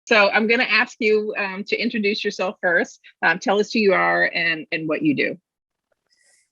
So I'm going to ask you to introduce yourself first. Tell us who you are and what you do.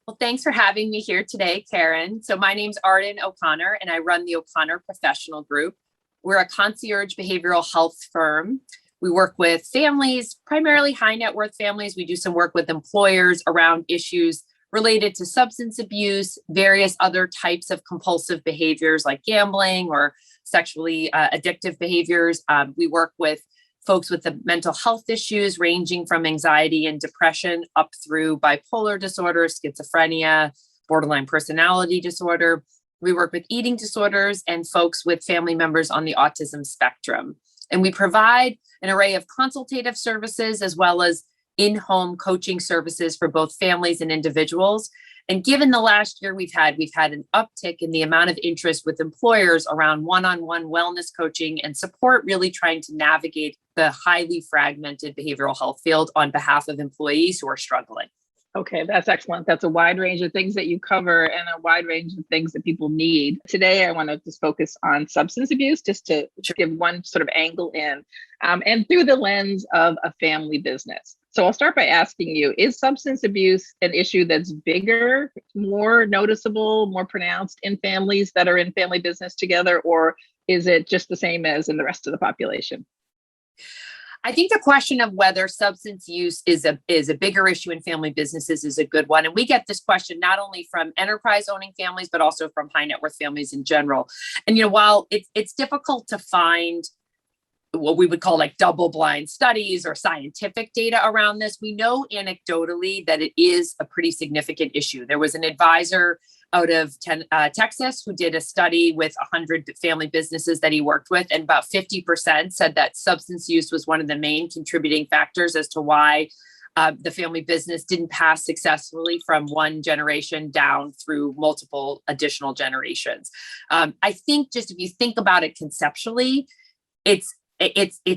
Well, thanks for having me here today, Karen. So my name's Arden O'Connor, and I run the O'Connor Professional Group. We're a concierge behavioral health firm. We work with families, primarily high net worth families. We do some work with employers around issues related to substance abuse, various other types of compulsive behaviors like gambling or sexually addictive behaviors. We work with folks with the mental health issues ranging from anxiety and depression up through bipolar disorder, schizophrenia, borderline personality disorder. We work with eating disorders and folks with family members on the autism spectrum. And we provide an array of consultative services as well as in-home coaching services for both families and individuals. And given the last year we've had an uptick in the amount of interest with employers around one-on-one wellness coaching and support, really trying to navigate the highly fragmented behavioral health field on behalf of employees who are struggling. Okay, that's excellent. That's a wide range of things that you cover and a wide range of things that people need. Today, I want to just focus on substance abuse, just to give one sort of angle in, and through the lens of a family business. So I'll start by asking you, is substance abuse an issue that's bigger, more noticeable, more pronounced in families that are in family business together, or is it just the same as in the rest of the population? I think the question of whether substance use is a bigger issue in family businesses is a good one. And we get this question not only from enterprise owning families, but also from high net worth families in general. And, while it's difficult to find what we would call like double blind studies or scientific data around this, we know anecdotally that it is a pretty significant issue. There was an advisor out of Texas who did a study with 100 family businesses that he worked with, and about 50% said that substance use was one of the main contributing factors as to why the family business didn't pass successfully from one generation down through multiple additional generations. I think just if you think about it conceptually, it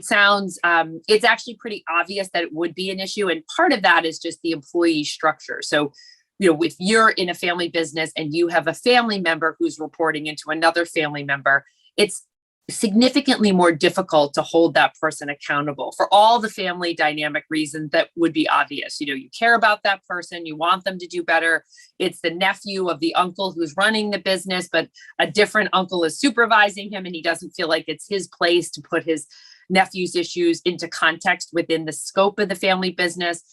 sounds, it's actually pretty obvious that it would be an issue. And part of that is just the employee structure. So, if you're in a family business and you have a family member who's reporting into another family member, it's significantly more difficult to hold that person accountable for all the family dynamic reasons that would be obvious. You care about that person, you want them to do better. It's the nephew of the uncle who's running the business, but a different uncle is supervising him and he doesn't feel like it's his place to put his nephew's issues into context within the scope of the family business.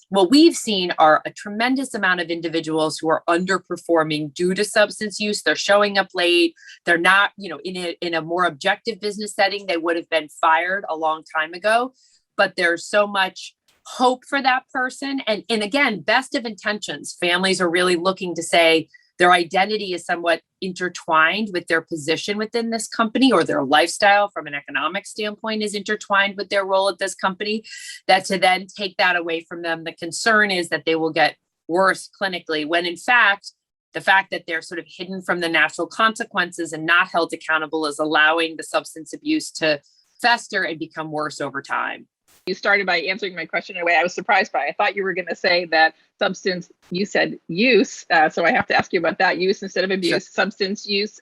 What we've seen are a tremendous amount of individuals who are underperforming due to substance use. They're showing up late. They're not, in a more objective business setting, they would have been fired a long time ago. But there's so much hope for that person. And again, best of intentions. Families are really looking to say their identity is somewhat intertwined with their position within this company, or their lifestyle from an economic standpoint is intertwined with their role at this company, that to then take that away from them, the concern is that they will get worse clinically, when in fact, the fact that they're sort of hidden from the natural consequences and not held accountable is allowing the substance abuse to fester and become worse over time. You started by answering my question in a way I was surprised by. I thought you were going to say that substance, you said use, so I have to ask you about that, use instead of abuse. Sure. Substance use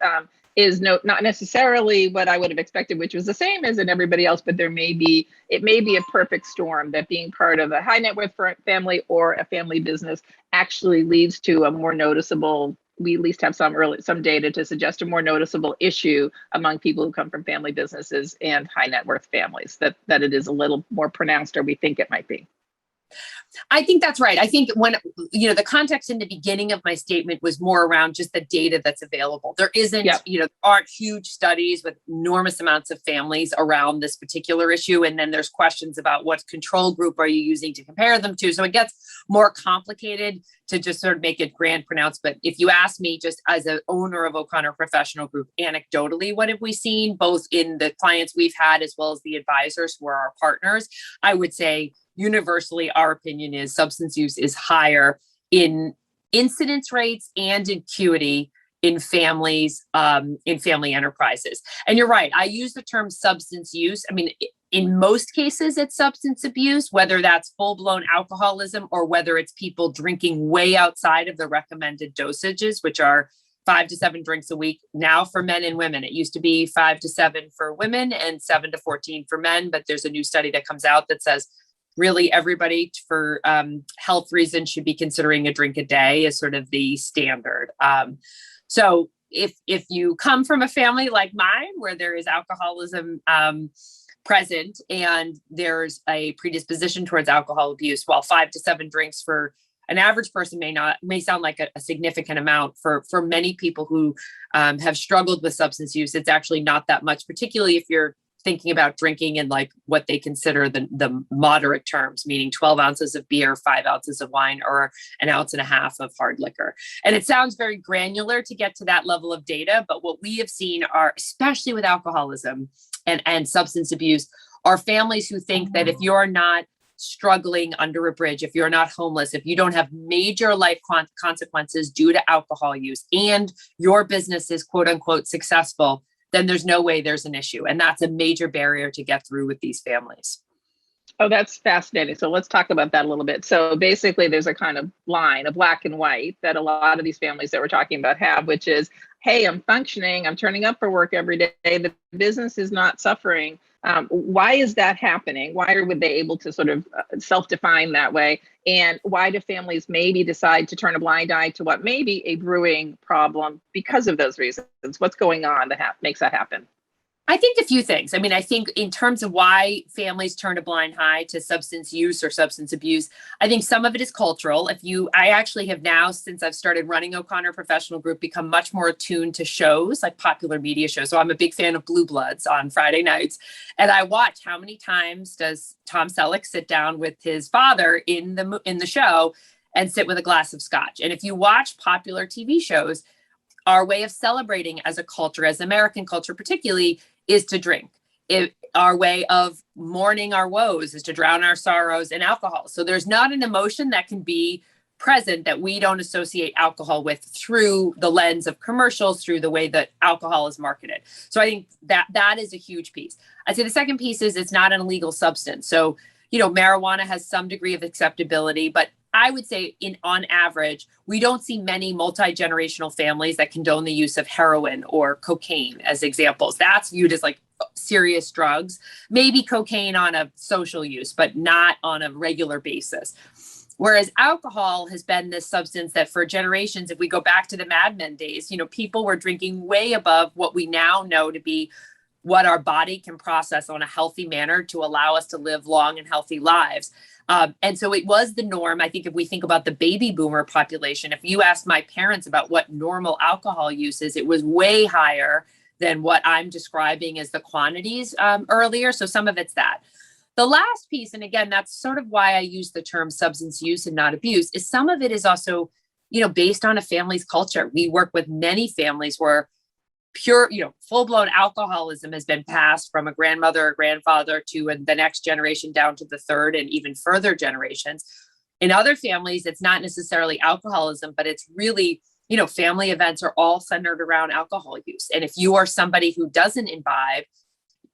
is not necessarily what I would have expected, which was the same as in everybody else, but it may be a perfect storm that being part of a high net worth family or a family business actually leads to a more noticeable, we at least have some data to suggest a more noticeable issue among people who come from family businesses and high net worth families, that it is a little more pronounced, or we think it might be. I think that's right. I think when, the context in the beginning of my statement was more around just the data that's available. There isn't, there aren't huge studies with enormous amounts of families around this particular issue. And then there's questions about what control group are you using to compare them to. So it gets more complicated to just sort of make it grand pronounced. But if you ask me, just as an owner of O'Connor Professional Group, anecdotally, what have we seen both in the clients we've had as well as the advisors who are our partners, I would say universally, our opinion is substance use is higher in incidence rates and in acuity in families, in family enterprises. And you're right, I use the term substance use. I mean, in most cases, it's substance abuse, whether that's full-blown alcoholism or whether it's people drinking way outside of the recommended dosages, which are 5 to 7 drinks a week now for men and women. It used to be 5 to 7 for women and 7 to 14 for men. But there's a new study that comes out that says really everybody for health reasons should be considering a drink a day as sort of the standard. So if you come from a family like mine, where there is alcoholism present and there's a predisposition towards alcohol abuse, while 5 to 7 drinks for an average person may sound like a significant amount, for many people who have struggled with substance use, it's actually not that much, particularly if you're thinking about drinking in like what they consider the moderate terms, meaning 12 ounces of beer, 5 ounces of wine, or an ounce and a half of hard liquor. And it sounds very granular to get to that level of data, but what we have seen are, especially with alcoholism and substance abuse, are families who think that if you're not struggling under a bridge, if you're not homeless, if you don't have major life consequences due to alcohol use, and your business is quote unquote successful, then there's no way there's an issue. And that's a major barrier to get through with these families. Oh, that's fascinating. So let's talk about that a little bit. So basically there's a kind of line, a black and white, that a lot of these families that we're talking about have, which is, hey, I'm functioning, I'm turning up for work every day, the business is not suffering. Why is that happening? Why are they able to sort of self-define that way? And why do families maybe decide to turn a blind eye to what may be a brewing problem because of those reasons? What's going on that makes that happen? I think a few things. I mean, I think in terms of why families turn a blind eye to substance use or substance abuse, I think some of it is cultural. I actually have now, since I've started running O'Connor Professional Group, become much more attuned to shows, like popular media shows. So I'm a big fan of Blue Bloods on Friday nights. And I watch how many times does Tom Selleck sit down with his father in the show and sit with a glass of scotch. And if you watch popular TV shows, our way of celebrating as a culture, as American culture particularly, is to drink. Our way of mourning our woes is to drown our sorrows in alcohol. So there's not an emotion that can be present that we don't associate alcohol with through the lens of commercials, through the way that alcohol is marketed. So I think that is a huge piece. I'd say the second piece is it's not an illegal substance. So, marijuana has some degree of acceptability, but I would say on average, we don't see many multi-generational families that condone the use of heroin or cocaine as examples. That's viewed as like serious drugs, maybe cocaine on a social use, but not on a regular basis. Whereas alcohol has been this substance that for generations, if we go back to the Mad Men days, people were drinking way above what we now know to be what our body can process on a healthy manner to allow us to live long and healthy lives. And so it was the norm. I think if we think about the baby boomer population, if you asked my parents about what normal alcohol use is, it was way higher than what I'm describing as the quantities earlier. So some of it's that. The last piece, and again, that's sort of why I use the term substance use and not abuse, is some of it is also, based on a family's culture. We work with many families where pure, full-blown alcoholism has been passed from a grandmother or grandfather to the next generation down to the third and even further generations. In other families, it's not necessarily alcoholism, but it's really, family events are all centered around alcohol use. And if you are somebody who doesn't imbibe,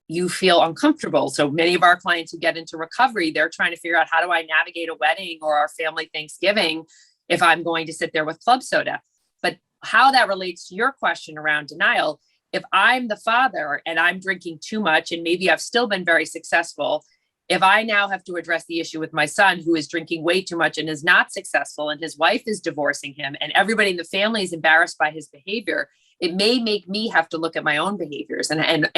you feel uncomfortable. So many of our clients who get into recovery, they're trying to figure out, how do I navigate a wedding or our family Thanksgiving if I'm going to sit there with club soda? But how that relates to your question around denial, if I'm the father and I'm drinking too much, and maybe I've still been very successful, if I now have to address the issue with my son who is drinking way too much and is not successful, and his wife is divorcing him, and everybody in the family is embarrassed by his behavior, it may make me have to look at my own behaviors. And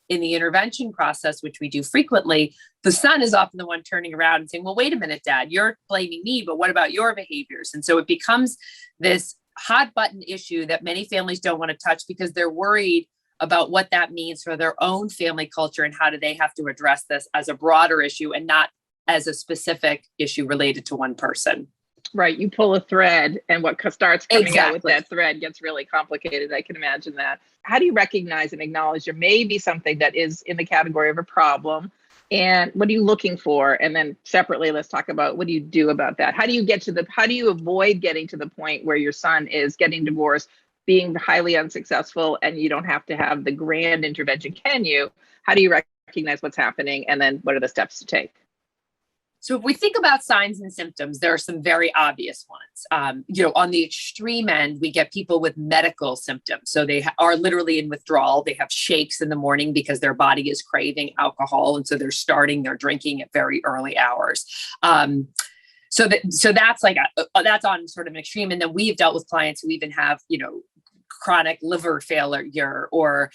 in the intervention process, which we do frequently, the son is often the one turning around and saying, well, wait a minute, Dad, you're blaming me, but what about your behaviors? And so it becomes this hot button issue that many families don't want to touch because they're worried about what that means for their own family culture and how do they have to address this as a broader issue and not as a specific issue related to one person. Right. You pull a thread and what starts coming out with Exactly. that thread gets really complicated. I can imagine that. How do you recognize and acknowledge there may be something that is in the category of a problem? And what are you looking for? And then separately, let's talk about what do you do about that? How do you avoid getting to the point where your son is getting divorced, being highly unsuccessful, and you don't have to have the grand intervention? Can you? How do you recognize what's happening? And then what are the steps to take? So if we think about signs and symptoms, there are some very obvious ones. On the extreme end, we get people with medical symptoms. So they are literally in withdrawal. They have shakes in the morning because their body is craving alcohol. And so they're starting their drinking at very early hours. So that's that's on sort of an extreme. And then we've dealt with clients who even have, chronic liver failure or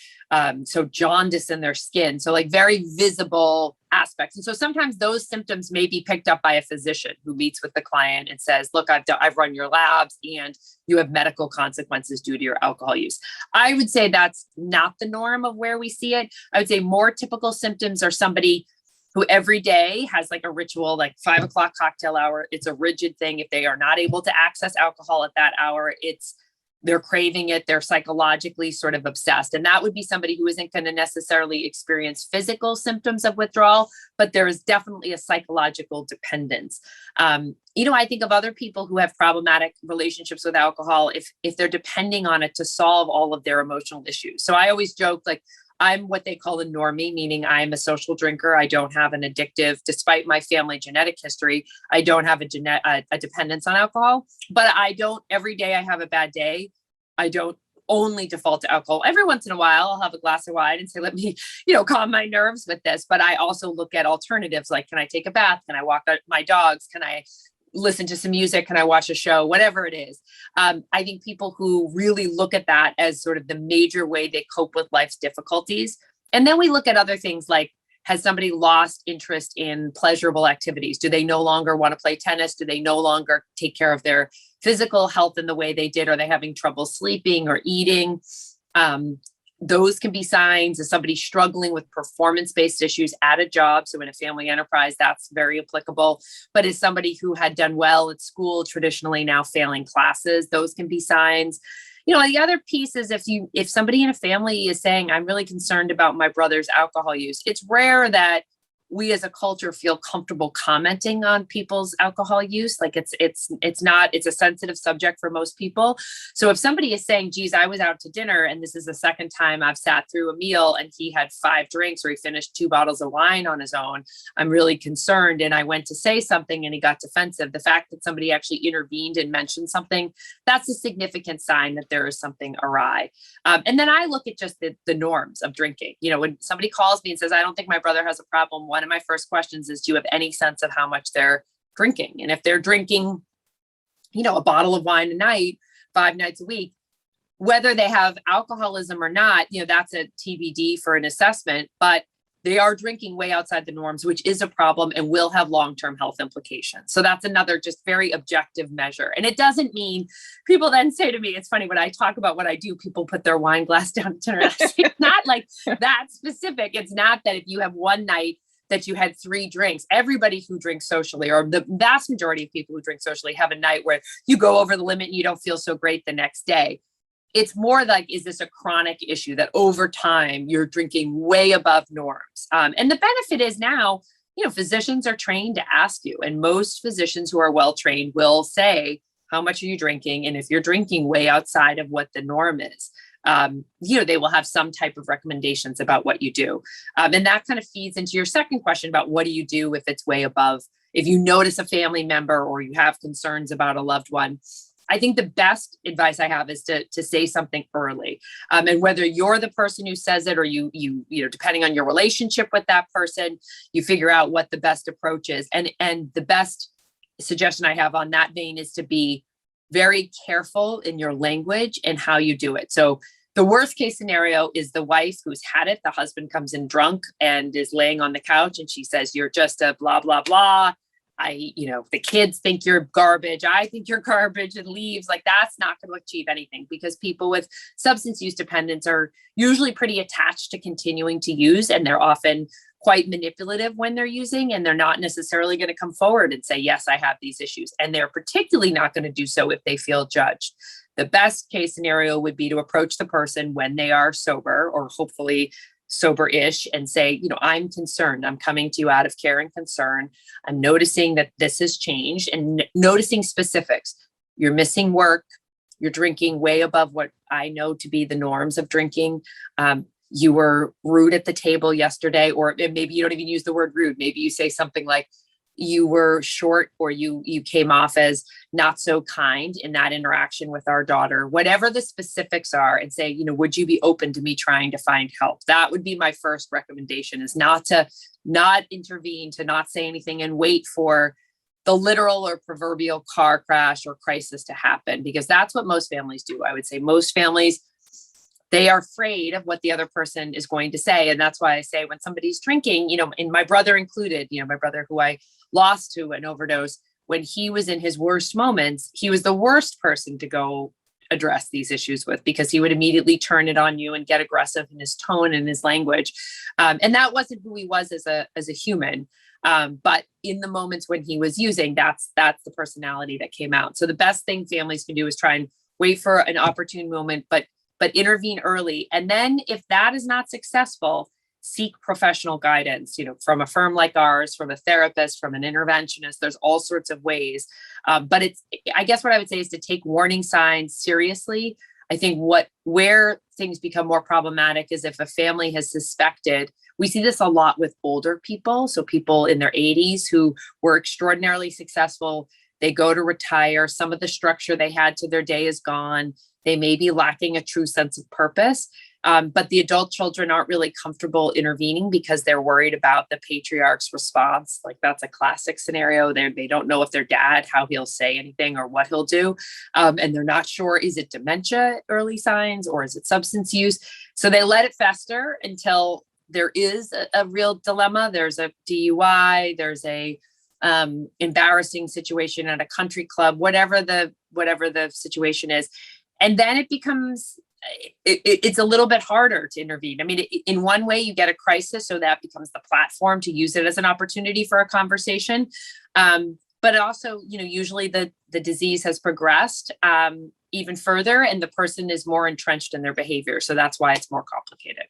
so jaundice in their skin. So like very visible aspects. And so sometimes those symptoms may be picked up by a physician who meets with the client and says, look, I've run your labs and you have medical consequences due to your alcohol use. I would say that's not the norm of where we see it. I would say more typical symptoms are somebody who every day has like a ritual, like 5 o'clock cocktail hour. It's a rigid thing. If they are not able to access alcohol at that hour, they're craving it. They're psychologically sort of obsessed. And that would be somebody who isn't going to necessarily experience physical symptoms of withdrawal, but there is definitely a psychological dependence. I think of other people who have problematic relationships with alcohol if they're depending on it to solve all of their emotional issues. So I always joke, like, I'm what they call a normie, meaning I'm a social drinker. I don't have an addictive, despite my family genetic history, I don't have a dependence on alcohol, but every day I have a bad day. I don't only default to alcohol. Every once in a while, I'll have a glass of wine and say, let me, calm my nerves with this. But I also look at alternatives. Like, can I take a bath? Can I walk my dogs? Can I listen to some music? Can I watch a show? Whatever it is. I think people who really look at that as sort of the major way they cope with life's difficulties. And then we look at other things like, has somebody lost interest in pleasurable activities? Do they no longer want to play tennis? Do they no longer take care of their physical health in the way they did? Are they having trouble sleeping or eating? Those can be signs of somebody struggling with performance-based issues at a job. So in a family enterprise, that's very applicable. But as somebody who had done well at school, traditionally now failing classes, those can be signs. The other piece is if somebody in a family is saying, I'm really concerned about my brother's alcohol use, it's rare that we as a culture feel comfortable commenting on people's alcohol use. Like it's a sensitive subject for most people. So if somebody is saying, geez, I was out to dinner and this is the second time I've sat through a meal and he had 5 drinks or he finished 2 bottles of wine on his own, I'm really concerned. And I went to say something and he got defensive. The fact that somebody actually intervened and mentioned something, that's a significant sign that there is something awry. And then I look at just the norms of drinking. When somebody calls me and says, I don't think my brother has a problem, one of my first questions is, do you have any sense of how much they're drinking? And if they're drinking, a bottle of wine a night, 5 nights a week, whether they have alcoholism or not, that's a TBD for an assessment, but they are drinking way outside the norms, which is a problem and will have long-term health implications. So that's another just very objective measure. And it doesn't mean people then say to me, it's funny when I talk about what I do, people put their wine glass down at dinner. It's not like that specific. It's not that if you have one night that you had 3 drinks, everybody who drinks socially, or the vast majority of people who drink socially, have a night where you go over the limit and you don't feel so great the next day. It's more like, is this a chronic issue that over time you're drinking way above norms? And the benefit is now, physicians are trained to ask you, and most physicians who are well-trained will say, how much are you drinking? And if you're drinking way outside of what the norm is, they will have some type of recommendations about what you do. And that kind of feeds into your second question about what do you do if it's way above, if you notice a family member or you have concerns about a loved one. I think the best advice I have is to say something early. And whether you're the person who says it or you depending on your relationship with that person, you figure out what the best approach is. And the best suggestion I have on that vein is to be very careful in your language and how you do it. So the worst case scenario is the wife who's had it. The husband comes in drunk and is laying on the couch and she says, you're just a blah, blah, blah. The kids think you're garbage. I think you're garbage, and leaves. Like, that's not going to achieve anything, because people with substance use dependence are usually pretty attached to continuing to use. And they're often quite manipulative when they're using, and they're not necessarily going to come forward and say, yes, I have these issues. And they're particularly not going to do so if they feel judged. The best case scenario would be to approach the person when they are sober, or hopefully sober-ish, and say, I'm concerned. I'm coming to you out of care and concern. I'm noticing that this has changed, and noticing specifics. You're missing work. You're drinking way above what I know to be the norms of drinking. You were rude at the table yesterday, or maybe you don't even use the word rude. Maybe you say something like, you were short, or you came off as not so kind in that interaction with our daughter, whatever the specifics are, and say, would you be open to me trying to find help? That would be my first recommendation, is not intervene, to not say anything and wait for the literal or proverbial car crash or crisis to happen, because that's what most families do. I would say most families, they are afraid of what the other person is going to say. And that's why I say, when somebody's drinking, and my brother included, my brother who I lost to an overdose, when he was in his worst moments, he was the worst person to go address these issues with, because he would immediately turn it on you and get aggressive in his tone and his language. And that wasn't who he was as a human. But in the moments when he was using, that's the personality that came out. So the best thing families can do is try and wait for an opportune moment, but intervene early. And then if that is not successful, seek professional guidance, from a firm like ours, from a therapist, from an interventionist. There's all sorts of ways. But I guess what I would say is to take warning signs seriously. I think where things become more problematic is if a family has suspected. We see this a lot with older people. So people in their 80s who were extraordinarily successful. They go to retire. Some of the structure they had to their day is gone. They may be lacking a true sense of purpose, but the adult children aren't really comfortable intervening because they're worried about the patriarch's response. Like, that's a classic scenario. They don't know if their dad, how he'll say anything or what he'll do. And they're not sure, is it dementia early signs or is it substance use? So they let it fester until there is a real dilemma. There's a DUI, there's a embarrassing situation at a country club, whatever the situation is. And then it becomes, it's a little bit harder to intervene. I mean, in one way you get a crisis, so that becomes the platform to use it as an opportunity for a conversation. But also, usually the disease has progressed even further and the person is more entrenched in their behavior. So that's why it's more complicated.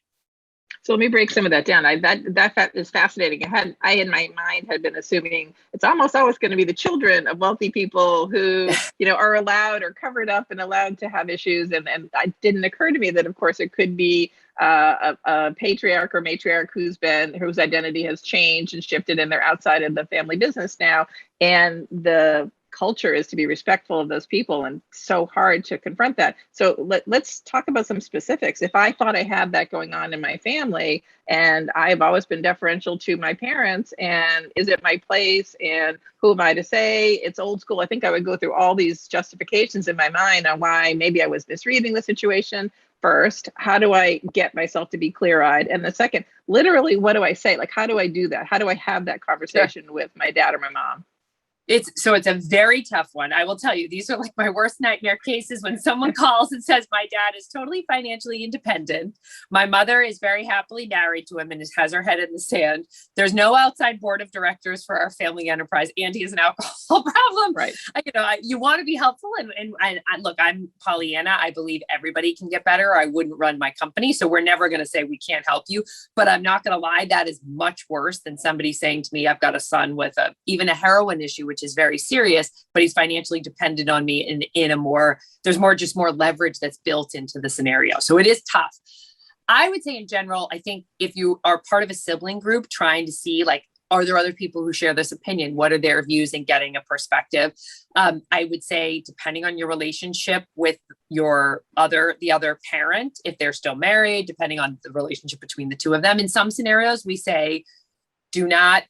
So let me break some of that down. That is fascinating. I in my mind had been assuming it's almost always going to be the children of wealthy people who, are allowed or covered up and allowed to have issues. And it didn't occur to me that, of course, it could be a patriarch or matriarch whose identity has changed and shifted, and they're outside of the family business now. And the culture is to be respectful of those people, and so hard to confront that. So let's talk about some specifics. If I thought I had that going on in my family, and I've always been deferential to my parents, and is it my place, and who am I to say? It's old school. I think I would go through all these justifications in my mind on why maybe I was misreading the situation. First, how do I get myself to be clear-eyed? And the second, literally, what do I say? Like, how do I do that? How do I have that conversation with my dad or my mom? It's a very tough one. I will tell you, these are like my worst nightmare cases when someone calls and says, my dad is totally financially independent. My mother is very happily married to him and has her head in the sand. There's no outside board of directors for our family enterprise. And he has an alcohol problem. Right. You want to be helpful. And look, I'm Pollyanna. I believe everybody can get better. I wouldn't run my company. So we're never going to say we can't help you. But I'm not going to lie. That is much worse than somebody saying to me, I've got a son with even a heroin issue, which is very serious, but he's financially dependent on me there's more leverage that's built into the scenario. So it is tough. I would say in general, I think if you are part of a sibling group trying to see, like, are there other people who share this opinion? What are their views, and getting a perspective? I would say, depending on your relationship with the other parent, if they're still married, depending on the relationship between the two of them, in some scenarios, we say, do not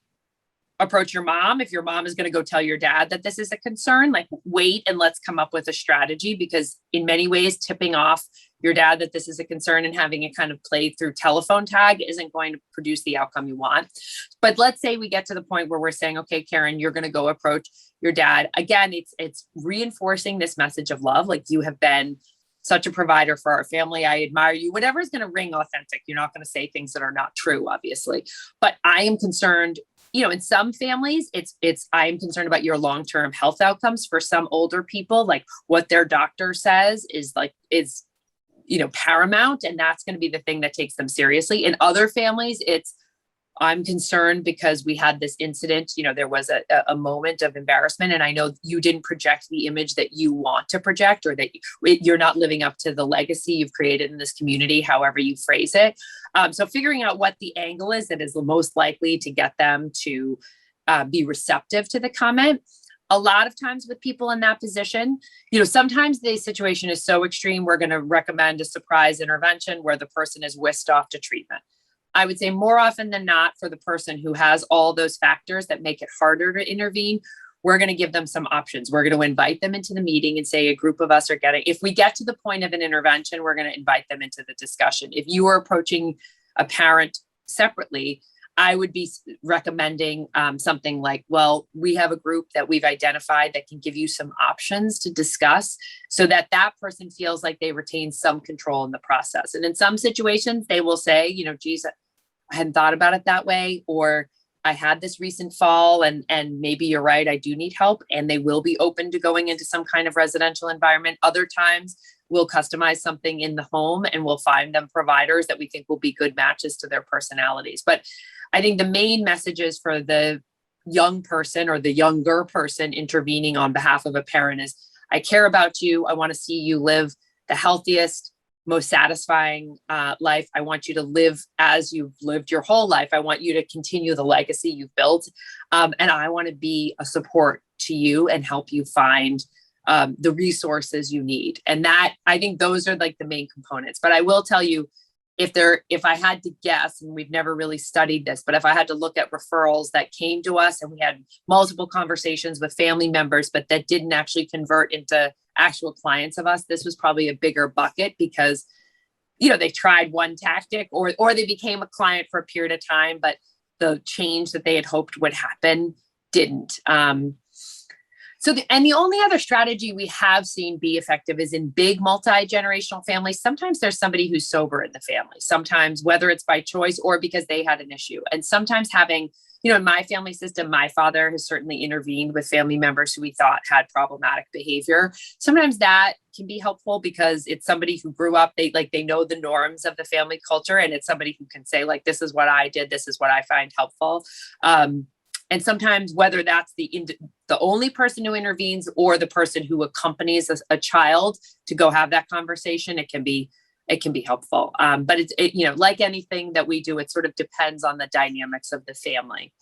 approach your mom. If your mom is going to go tell your dad that this is a concern, like, wait and let's come up with a strategy, because in many ways, tipping off your dad that this is a concern and having it kind of played through telephone tag isn't going to produce the outcome you want. But let's say we get to the point where we're saying, okay, Karen, you're going to go approach your dad. Again, it's reinforcing this message of love. Like, you have been such a provider for our family. I admire you. Whatever is going to ring authentic. You're not going to say things that are not true, obviously. But I am concerned, in some families, I am concerned about your long-term health outcomes. For some older people, like, what their doctor says is paramount. And that's going to be the thing that takes them seriously. In other families, I'm concerned because we had this incident, there was a moment of embarrassment, and I know you didn't project the image that you want to project, or that you're not living up to the legacy you've created in this community, however you phrase it. So figuring out what the angle is that is the most likely to get them to be receptive to the comment. A lot of times with people in that position, sometimes the situation is so extreme, we're going to recommend a surprise intervention where the person is whisked off to treatment. I would say more often than not, for the person who has all those factors that make it harder to intervene, we're going to give them some options. We're going to invite them into the meeting and say a group of us are if we get to the point of an intervention, we're going to invite them into the discussion. If you are approaching a parent separately, I would be recommending something like, well, we have a group that we've identified that can give you some options to discuss so that that person feels like they retain some control in the process. And in some situations, they will say, geez, I hadn't thought about it that way, or I had this recent fall and maybe you're right, I do need help. And they will be open to going into some kind of residential environment. Other times we'll customize something in the home and we'll find them providers that we think will be good matches to their personalities. But I think the main messages for the young person or the younger person intervening on behalf of a parent is, I care about you. I want to see you live the healthiest, most satisfying life. I want you to live as you've lived your whole life. I want you to continue the legacy you've built. And I want to be a support to you and help you find the resources you need. And that, I think those are like the main components. But I will tell you, if I had to guess, and we've never really studied this, but if I had to look at referrals that came to us and we had multiple conversations with family members, but that didn't actually convert into actual clients of us, this was probably a bigger bucket because, they tried one tactic or they became a client for a period of time, but the change that they had hoped would happen didn't. The only other strategy we have seen be effective is in big multi-generational families. Sometimes there's somebody who's sober in the family, sometimes whether it's by choice or because they had an issue. And sometimes having, in my family system, my father has certainly intervened with family members who we thought had problematic behavior. Sometimes that can be helpful because it's somebody who grew up, they know the norms of the family culture. And it's somebody who can say like, this is what I did. This is what I find helpful. And sometimes whether that's the only person who intervenes or the person who accompanies a child to go have that conversation, it can be helpful. But it's like anything that we do, it sort of depends on the dynamics of the family.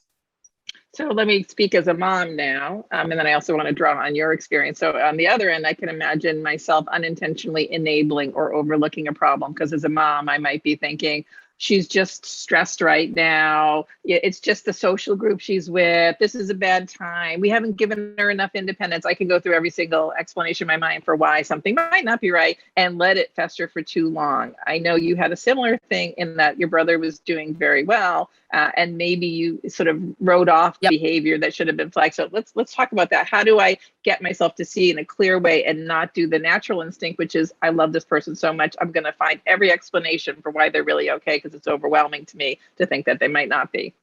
So let me speak as a mom now. And then I also want to draw on your experience. So on the other end, I can imagine myself unintentionally enabling or overlooking a problem because as a mom, I might be thinking, she's just stressed right now. It's just the social group she's with. This is a bad time. We haven't given her enough independence. I can go through every single explanation in my mind for why something might not be right and let it fester for too long. I know you had a similar thing in that your brother was doing very well, and maybe you sort of wrote off behavior that should have been flagged. So let's talk about that. How do I get myself to see in a clear way and not do the natural instinct, which is, I love this person so much, I'm going to find every explanation for why they're really okay, because it's overwhelming to me to think that they might not be.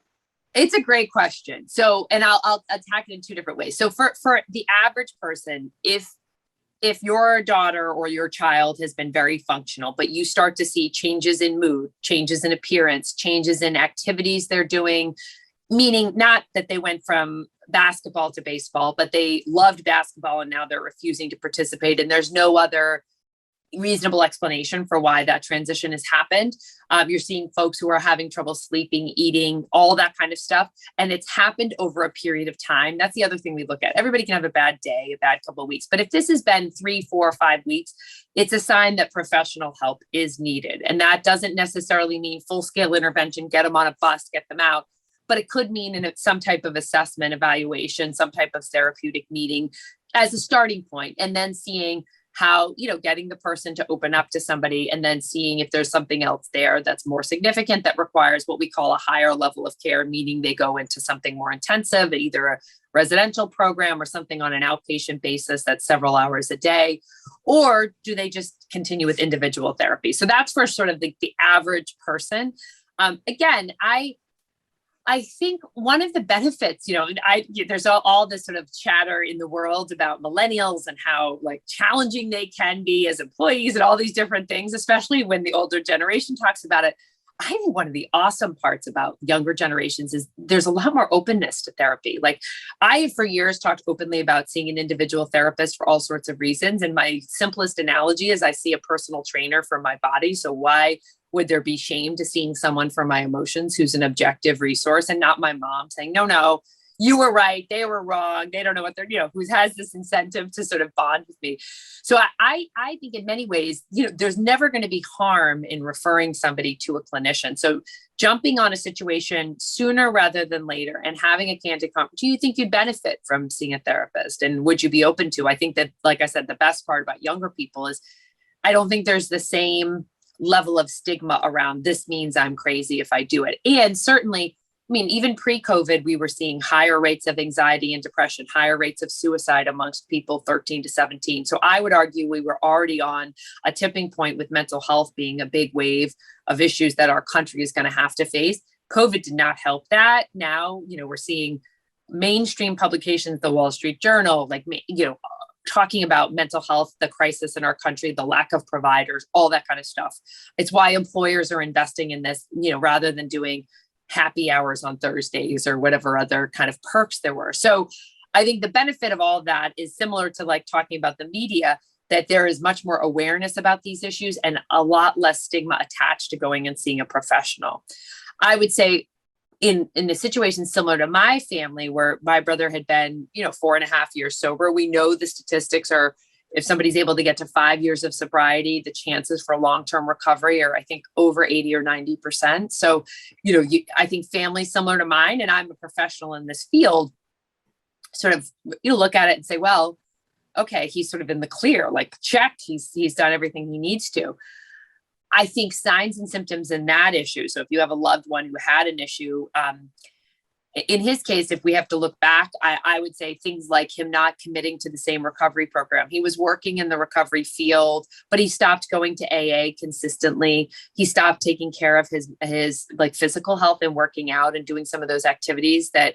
It's a great question. So, and I'll attack it in two different ways. So for the average person, if your daughter or your child has been very functional, but you start to see changes in mood, changes in appearance, changes in activities they're doing, meaning not that they went from basketball to baseball, but they loved basketball and now they're refusing to participate. And there's no other reasonable explanation for why that transition has happened. You're seeing folks who are having trouble sleeping, eating, all that kind of stuff. And it's happened over a period of time. That's the other thing we look at. Everybody can have a bad day, a bad couple of weeks. But if this has been 3, 4, 5 weeks, it's a sign that professional help is needed. And that doesn't necessarily mean full-scale intervention, get them on a bus, get them out. But it could mean in some type of assessment, evaluation, some type of therapeutic meeting as a starting point, and then seeing how, getting the person to open up to somebody and then seeing if there's something else there that's more significant that requires what we call a higher level of care, meaning they go into something more intensive, either a residential program or something on an outpatient basis that's several hours a day, or do they just continue with individual therapy? So that's for sort of the average person. Again, I think one of the benefits, there's all this sort of chatter in the world about millennials and how challenging they can be as employees and all these different things, especially when the older generation talks about it. I think one of the awesome parts about younger generations is there's a lot more openness to therapy. I, for years, talked openly about seeing an individual therapist for all sorts of reasons. And my simplest analogy is I see a personal trainer for my body. So why would there be shame to seeing someone for my emotions who's an objective resource and not my mom saying, no, you were right, they were wrong, they don't know what they're, who has this incentive to sort of bond with me. So I think in many ways, there's never going to be harm in referring somebody to a clinician. So jumping on a situation sooner rather than later and having a candid conversation, do you think you'd benefit from seeing a therapist? And would you be open to? I think that, like I said, the best part about younger people is I don't think there's the same level of stigma around this means I'm crazy if I do it. And certainly, even pre-COVID, we were seeing higher rates of anxiety and depression, higher rates of suicide amongst people 13 to 17. So I would argue we were already on a tipping point with mental health being a big wave of issues that our country is going to have to face. COVID did not help that. Now, we're seeing mainstream publications, the Wall Street Journal, talking about mental health, the crisis in our country, the lack of providers, all that kind of stuff. It's why employers are investing in this, rather than doing happy hours on Thursdays or whatever other kind of perks there were. So I think the benefit of all of that is similar to talking about the media, that there is much more awareness about these issues and a lot less stigma attached to going and seeing a professional. I would say in a situation similar to my family, where my brother had been, 4.5 years sober, we know the statistics are, if somebody's able to get to 5 years of sobriety, the chances for long-term recovery are, I think, over 80 or 90%. So, I think families similar to mine, and I'm a professional in this field, sort of, look at it and say, well, okay, he's sort of in the clear, check, he's done everything he needs to. I think signs and symptoms in that issue. So if you have a loved one who had an issue, in his case, if we have to look back, I would say things like him not committing to the same recovery program. He was working in the recovery field, but he stopped going to AA consistently. He stopped taking care of his physical health and working out and doing some of those activities that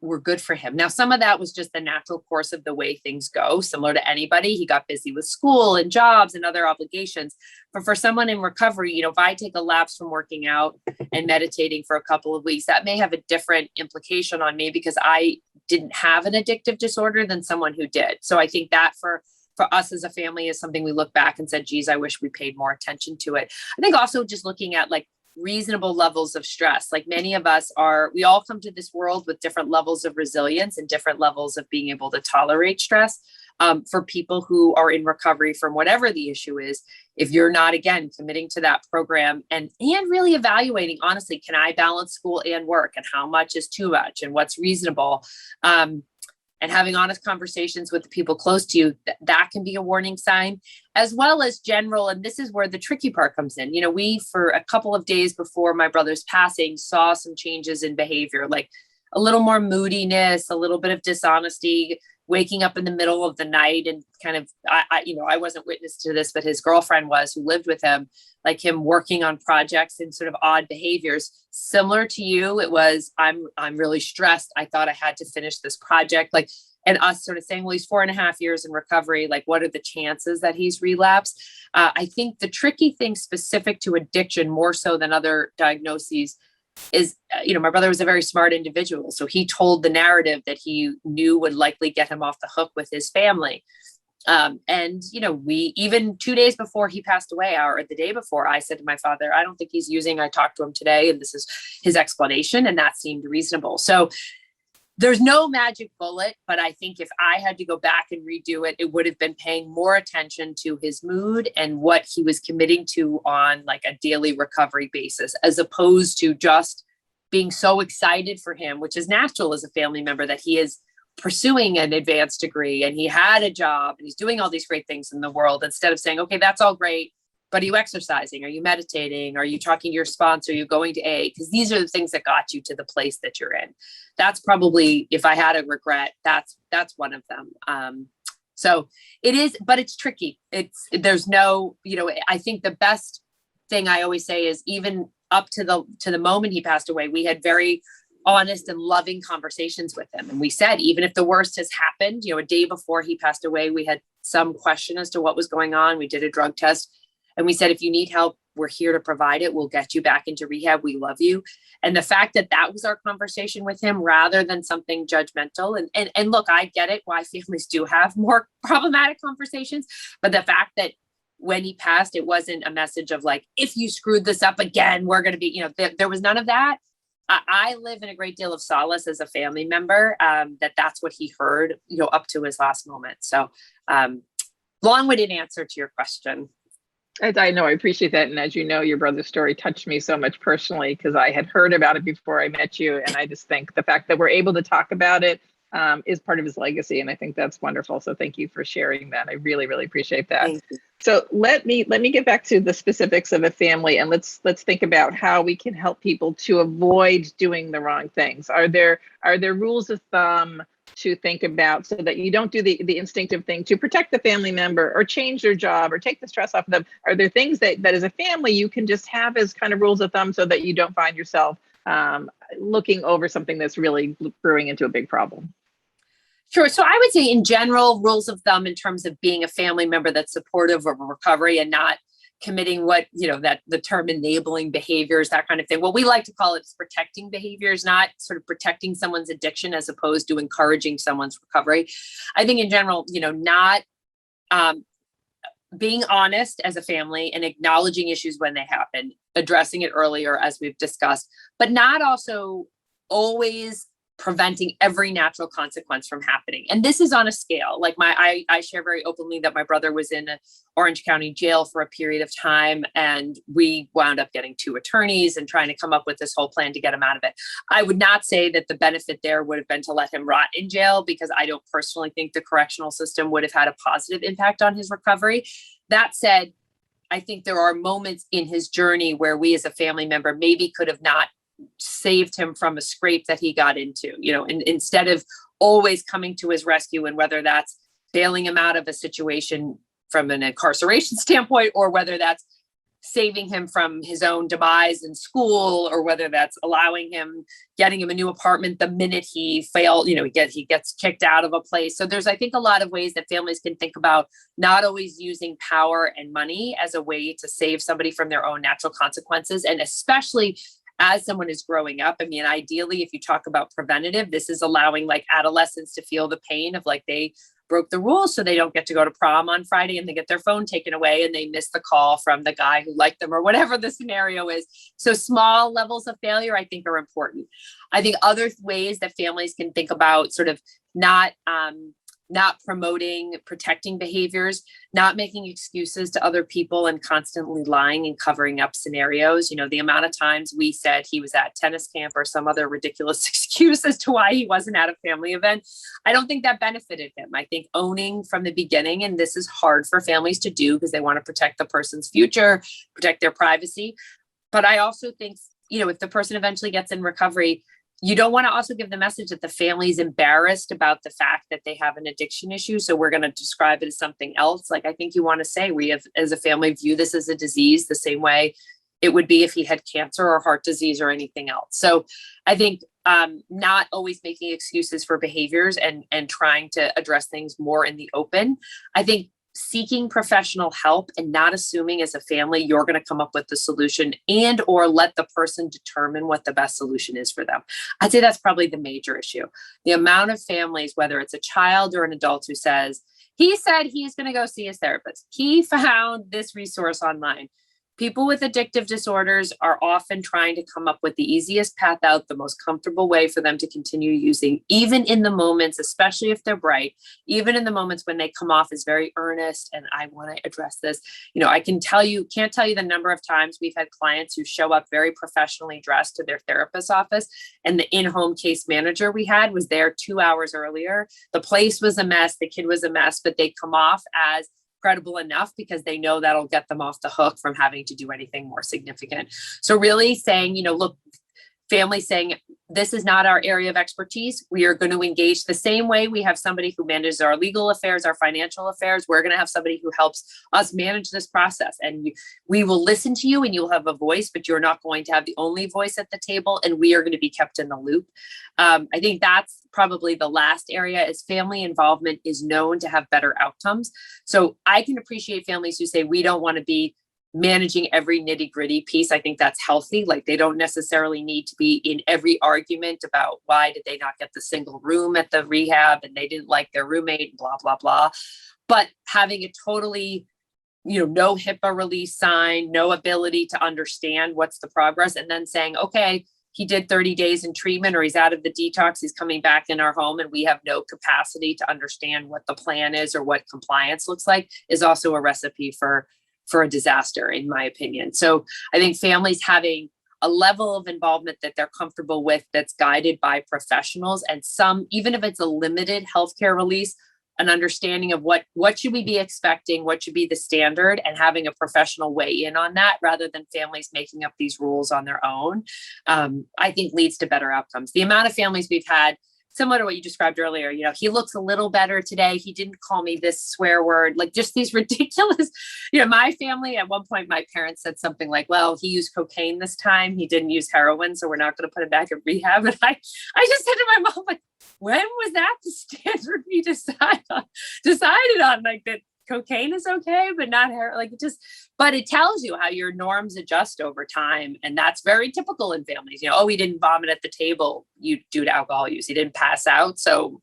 were good for him. Now, some of that was just the natural course of the way things go, similar to anybody. He got busy with school and jobs and other obligations. But for someone in recovery, if I take a lapse from working out and meditating for a couple of weeks, that may have a different implication on me because I didn't have an addictive disorder than someone who did. So I think that for us as a family is something we look back and said, geez, I wish we paid more attention to it. I think also just looking at reasonable levels of stress. Many of us we all come to this world with different levels of resilience and different levels of being able to tolerate stress. For people who are in recovery from whatever the issue is, if you're not, again, committing to that program and really evaluating, honestly, can I balance school and work, and how much is too much and what's reasonable? And having honest conversations with the people close to you, that can be a warning sign, as well as general. And this is where the tricky part comes in. We, for a couple of days before my brother's passing, saw some changes in behavior, like a little more moodiness, a little bit of dishonesty, waking up in the middle of the night and kind of, I wasn't witness to this, but his girlfriend was, who lived with him, him working on projects and sort of odd behaviors. Similar to you, it was, I'm really stressed. I thought I had to finish this project, and us sort of saying, well, he's 4.5 years in recovery. What are the chances that he's relapsed? I think the tricky thing specific to addiction, more so than other diagnoses, is, my brother was a very smart individual. So he told the narrative that he knew would likely get him off the hook with his family. We, even 2 days before he passed away, or the day before, I said to my father, I don't think he's using, I talked to him today, and this is his explanation. And that seemed reasonable. So there's no magic bullet, but I think if I had to go back and redo it, it would have been paying more attention to his mood and what he was committing to on a daily recovery basis, as opposed to just being so excited for him, which is natural as a family member, that he is pursuing an advanced degree and he had a job and he's doing all these great things in the world, instead of saying, okay, that's all great, but are you exercising? Are you meditating? Are you talking to your sponsor? Are you going to AA? Because these are the things that got you to the place that you're in. That's probably, if I had a regret, that's one of them. So it is, but it's tricky. There's no, I think the best thing I always say is, even up to the moment he passed away, we had very honest and loving conversations with him. And we said, even if the worst has happened, a day before he passed away, we had some question as to what was going on. We did a drug test. And we said, if you need help, we're here to provide it. We'll get you back into rehab. We love you. And the fact that was our conversation with him, rather than something judgmental. And look, I get it, why families do have more problematic conversations. But the fact that when he passed, it wasn't a message of if you screwed this up again, we're going to be, there was none of that. I live in a great deal of solace as a family member, that's what he heard, up to his last moment. So, long-winded answer to your question. I know, I appreciate that. And as you know, your brother's story touched me so much personally because I had heard about it before I met you. And I just think the fact that we're able to talk about it is part of his legacy. And I think that's wonderful. So thank you for sharing that. I really, really appreciate that. So let me get back to the specifics of a family, and let's think about how we can help people to avoid doing the wrong things. Are there rules of thumb to think about so that you don't do the instinctive thing to protect the family member or change their job or take the stress off of them? Are there things that as a family you can just have as kind of rules of thumb so that you don't find yourself looking over something that's really brewing into a big problem? Sure. So I would say in general, rules of thumb in terms of being a family member that's supportive of recovery and not committing what, that the term enabling behaviors, that kind of thing. What we like to call it is protecting behaviors, not sort of protecting someone's addiction as opposed to encouraging someone's recovery. I think in general, not being honest as a family and acknowledging issues when they happen, addressing it earlier, as we've discussed, but not also always preventing every natural consequence from happening. And this is on a scale. Like I share very openly that my brother was in Orange County jail for a period of time, and we wound up getting 2 attorneys and trying to come up with this whole plan to get him out of it. I would not say that the benefit there would have been to let him rot in jail, because I don't personally think the correctional system would have had a positive impact on his recovery. That said, I think there are moments in his journey where we as a family member maybe could have not saved him from a scrape that he got into, and instead of always coming to his rescue, and whether that's bailing him out of a situation from an incarceration standpoint, or whether that's saving him from his own demise in school, or whether that's getting him a new apartment the minute he failed, he gets kicked out of a place. So there's, I think, a lot of ways that families can think about not always using power and money as a way to save somebody from their own natural consequences. And especially as someone is growing up, I mean, ideally, if you talk about preventative, this is allowing like adolescents to feel the pain of like they broke the rules, so they don't get to go to prom on Friday and they get their phone taken away and they miss the call from the guy who liked them, or whatever the scenario is. So small levels of failure, I think, are important. I think other ways that families can think about sort of not promoting protecting behaviors, not making excuses to other people and constantly lying and covering up scenarios. The amount of times we said he was at tennis camp or some other ridiculous excuse as to why he wasn't at a family event, I don't think that benefited him. I think owning from the beginning, and this is hard for families to do because they want to protect the person's future, protect their privacy. But I also think, if the person eventually gets in recovery, you don't want to also give the message that the family is embarrassed about the fact that they have an addiction issue, so we're going to describe it as something else. Like, I think you want to say we have, as a family, view this as a disease the same way it would be if he had cancer or heart disease or anything else. So I think not always making excuses for behaviors and trying to address things more in the open. I think seeking professional help and not assuming as a family you're going to come up with the solution, and or let the person determine what the best solution is for them. I'd say that's probably the major issue. The amount of families, whether it's a child or an adult, who says, he said he's going to go see his therapist, he found this resource online. People with addictive disorders are often trying to come up with the easiest path out, the most comfortable way for them to continue using, even in the moments, especially if they're bright, even in the moments when they come off as very earnest and I want to address this. Can't tell you the number of times we've had clients who show up very professionally dressed to their therapist's office, and the in-home case manager we had was there 2 hours earlier. The place was a mess, the kid was a mess, but they come off as credible enough because they know that'll get them off the hook from having to do anything more significant. So really saying, look, families saying, this is not our area of expertise. We are going to engage the same way we have somebody who manages our legal affairs, our financial affairs. We're going to have somebody who helps us manage this process. And we will listen to you and you'll have a voice, but you're not going to have the only voice at the table. And we are going to be kept in the loop. I think that's probably the last area, is family involvement is known to have better outcomes. So I can appreciate families who say, we don't want to be managing every nitty gritty piece. I think that's healthy. Like, they don't necessarily need to be in every argument about why did they not get the single room at the rehab and they didn't like their roommate, blah, blah, blah. But having a totally, no HIPAA release sign, no ability to understand what's the progress, and then saying, okay, he did 30 days in treatment or he's out of the detox, he's coming back in our home and we have no capacity to understand what the plan is or what compliance looks like, is also a recipe for a disaster, in my opinion. So I think families having a level of involvement that they're comfortable with, that's guided by professionals, and some, even if it's a limited healthcare release, an understanding of what should we be expecting, what should be the standard, and having a professional weigh in on that rather than families making up these rules on their own, I think leads to better outcomes. The amount of families we've had, similar to what you described earlier, he looks a little better today. He didn't call me this swear word, like just these ridiculous, my family, at one point, my parents said something like, well, he used cocaine this time. He didn't use heroin, so we're not going to put him back in rehab. And I just said to my mom, like, when was that the standard we decided on, like that cocaine is okay, but not heroin? Like but it tells you how your norms adjust over time. And that's very typical in families. Oh, he didn't vomit at the table due to alcohol use. He didn't pass out. So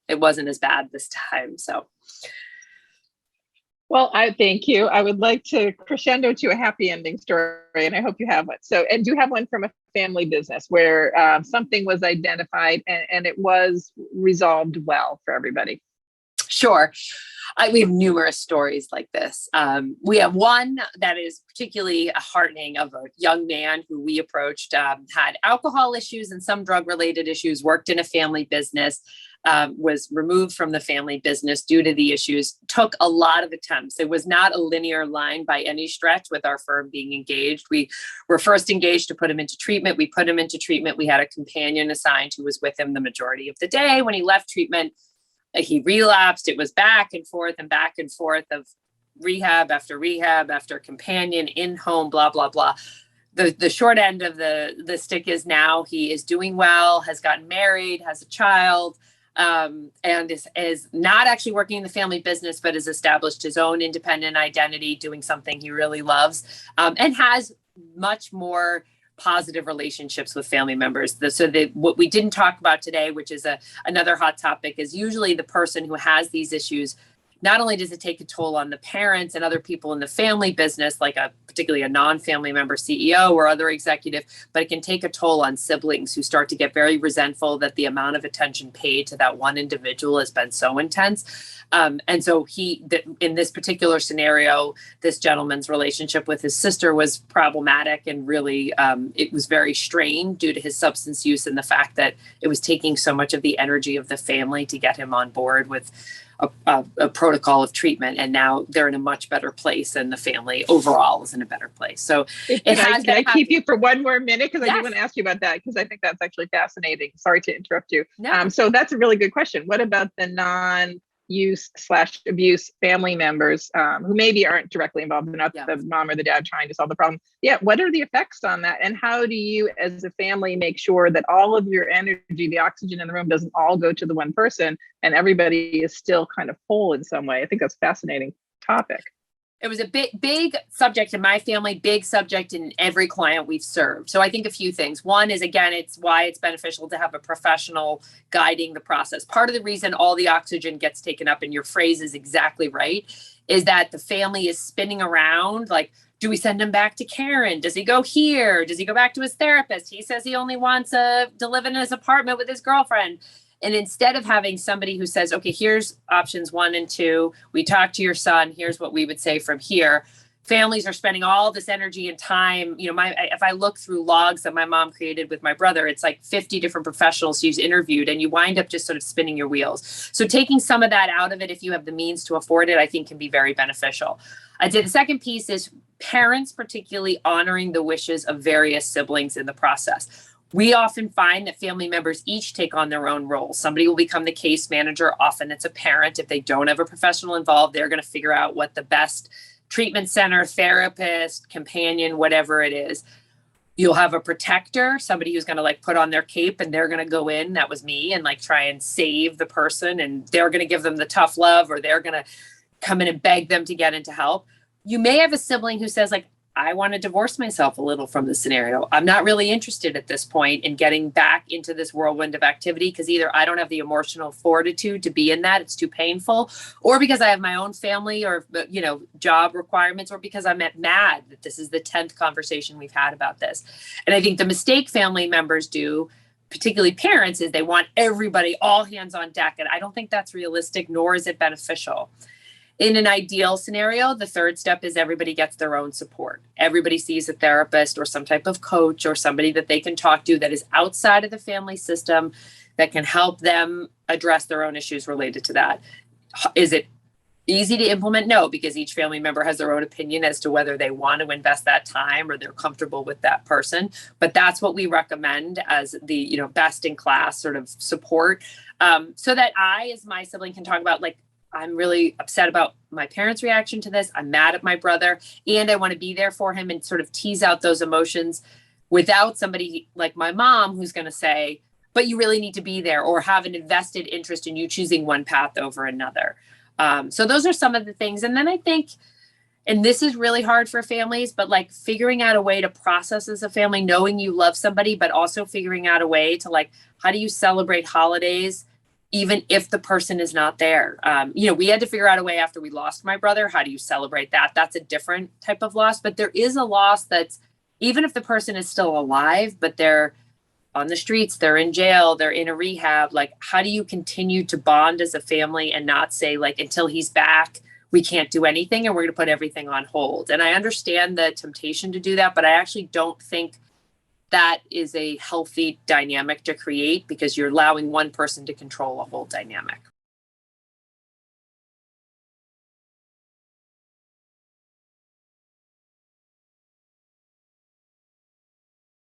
it wasn't as bad this time. So. Well, I thank you. I would like to crescendo to a happy ending story, and I hope you have one. So, and do have one from a family business where something was identified and it was resolved well for everybody. Sure. We have numerous stories like this. We have one that is particularly heartening, of a young man who we approached, had alcohol issues and some drug-related issues, worked in a family business, was removed from the family business due to the issues, took a lot of attempts. It was not a linear line by any stretch with our firm being engaged. We were first engaged to put him into treatment. We put him into treatment. We had a companion assigned who was with him the majority of the day. When he left treatment, he relapsed. It was back and forth of rehab after companion, in home, blah, blah, blah. The short end of the stick is now he is doing well, has gotten married, has a child, and is not actually working in the family business, but has established his own independent identity, doing something he really loves, and has much more positive relationships with family members. What we didn't talk about today, which is another hot topic, is usually the person who has these issues. Not only does it take a toll on the parents and other people in the family business, like particularly a non-family member CEO or other executive, but it can take a toll on siblings who start to get very resentful that the amount of attention paid to that one individual has been so intense. And so in this particular scenario, this gentleman's relationship with his sister was problematic, and really it was very strained due to his substance use and the fact that it was taking so much of the energy of the family to get him on board with a protocol of treatment. And now they're in a much better place, and the family overall is in a better place. So can I keep you for one more minute? Because Yes. I do want to ask you about that, because I think that's actually fascinating. Sorry to interrupt you. No. So that's a really good question. What about the non-use/abuse family members who maybe aren't directly involved, not the mom or the dad trying to solve the problem? Yeah, what are the effects on that? And how do you, as a family, make sure that all of your energy, the oxygen in the room, doesn't all go to the one person and everybody is still kind of whole in some way? I think that's a fascinating topic. It was a big subject in my family, big subject in every client we've served. So I think a few things. One is, again, it's why it's beneficial to have a professional guiding the process. Part of the reason all the oxygen gets taken up, and your phrase is exactly right, is that the family is spinning around. Like, do we send him back to Karen? Does he go here? Does he go back to his therapist? He says he only wants to live in his apartment with his girlfriend. And instead of having somebody who says, okay, here's options 1 and 2, we talk to your son, here's what we would say from here. Families are spending all this energy and time. If I look through logs that my mom created with my brother, it's like 50 different professionals she's interviewed, and you wind up just sort of spinning your wheels. So taking some of that out of it, if you have the means to afford it, I think can be very beneficial. I'd say the second piece is parents, particularly honoring the wishes of various siblings in the process. We often find that family members each take on their own roles. Somebody will become the case manager. Often it's a parent. If they don't have a professional involved, they're going to figure out what the best treatment center, therapist, companion, whatever it is. You'll have a protector, somebody who's going to put on their cape and they're going to go in. That was me, and try and save the person, and they're going to give them the tough love, or they're going to come in and beg them to get into help. You may have a sibling who says I want to divorce myself a little from the scenario. I'm not really interested at this point in getting back into this whirlwind of activity because either I don't have the emotional fortitude to be in that, it's too painful, or because I have my own family or, job requirements, or because I'm mad that this is the 10th conversation we've had about this. And I think the mistake family members do, particularly parents, is they want everybody all hands on deck. And I don't think that's realistic, nor is it beneficial. In an ideal scenario, the third step is everybody gets their own support. Everybody sees a therapist or some type of coach or somebody that they can talk to that is outside of the family system that can help them address their own issues related to that. Is it easy to implement? No, because each family member has their own opinion as to whether they want to invest that time or they're comfortable with that person. But that's what we recommend as the best in class sort of support, so that I, as my sibling, can talk about, like, I'm really upset about my parents' reaction to this. I'm mad at my brother, and I want to be there for him and sort of tease out those emotions without somebody like my mom who's going to say, but you really need to be there, or have an invested interest in you choosing one path over another. So those are some of the things. And then I think, and this is really hard for families, but like figuring out a way to process as a family, knowing you love somebody, but also figuring out a way to, like, how do you celebrate holidays even if the person is not there? We had to figure out a way after we lost my brother. How do you celebrate that? That's a different type of loss, but there is a loss that's, even if the person is still alive, but they're on the streets, they're in jail, they're in a rehab. Like, how do you continue to bond as a family and not say, like, until he's back, we can't do anything and we're going to put everything on hold? And I understand the temptation to do that, but I actually don't think that is a healthy dynamic to create, because you're allowing one person to control a whole dynamic.